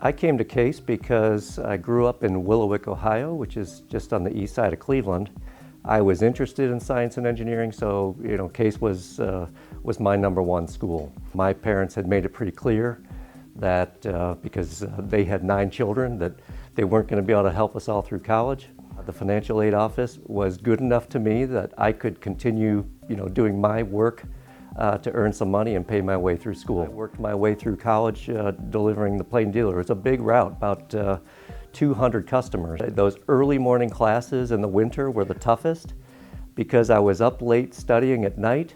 I came to Case because I grew up in Wickliffe, Ohio, which is just on the east side of Cleveland. I was interested in science and engineering, so Case was my #1 school. My parents had made it pretty clear that because they had 9 children, that they weren't going to be able to help us all through college. The financial aid office was good enough to me that I could continue, doing my work to earn some money and pay my way through school. I worked my way through college delivering the plain dealer. It was a big route, about 200 customers. Those early morning classes in the winter were the toughest because I was up late studying at night,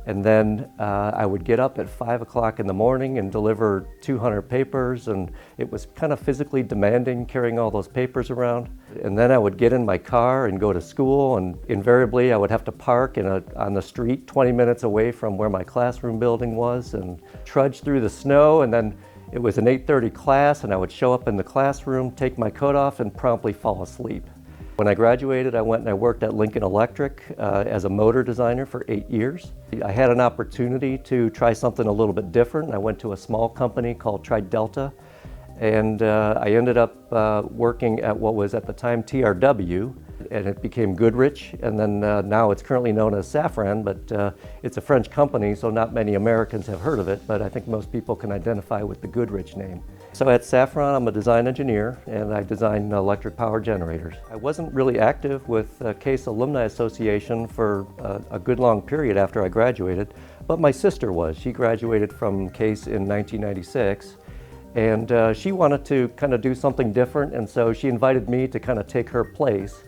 and then I would get up at 5 o'clock in the morning and deliver 200 papers, and it was kind of physically demanding carrying all those papers around. And then I would get in my car and go to school, and invariably I would have to park on the street 20 minutes away from where my classroom building was and trudge through the snow. And then it was an 8:30 class, and I would show up in the classroom, take my coat off, and promptly fall asleep. When I graduated, I went and I worked at Lincoln Electric as a motor designer for 8 years. I had an opportunity to try something a little bit different. I went to a small company called Tri-Delta, and I ended up working at what was at the time TRW, and it became Goodrich, and then now it's currently known as Safron, but it's a French company, so not many Americans have heard of it, but I think most people can identify with the Goodrich name. So at Safron, I'm a design engineer, and I design electric power generators. I wasn't really active with Case Alumni Association for a good long period after I graduated, but my sister was. She graduated from Case in 1996, and she wanted to kind of do something different, and so she invited me to kind of take her place.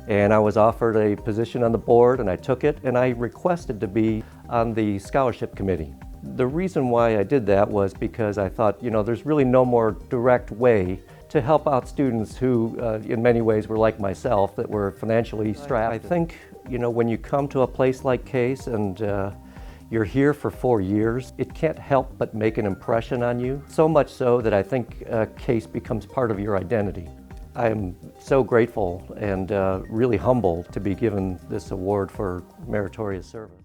And I was offered a position on the board, and I took it, and I requested to be on the scholarship committee. The reason why I did that was because I thought, there's really no more direct way to help out students who, in many ways, were like myself, that were financially strapped. I think, when you come to a place like Case and you're here for 4 years, it can't help but make an impression on you, so much so that I think Case becomes part of your identity. I am so grateful and really humbled to be given this award for meritorious service.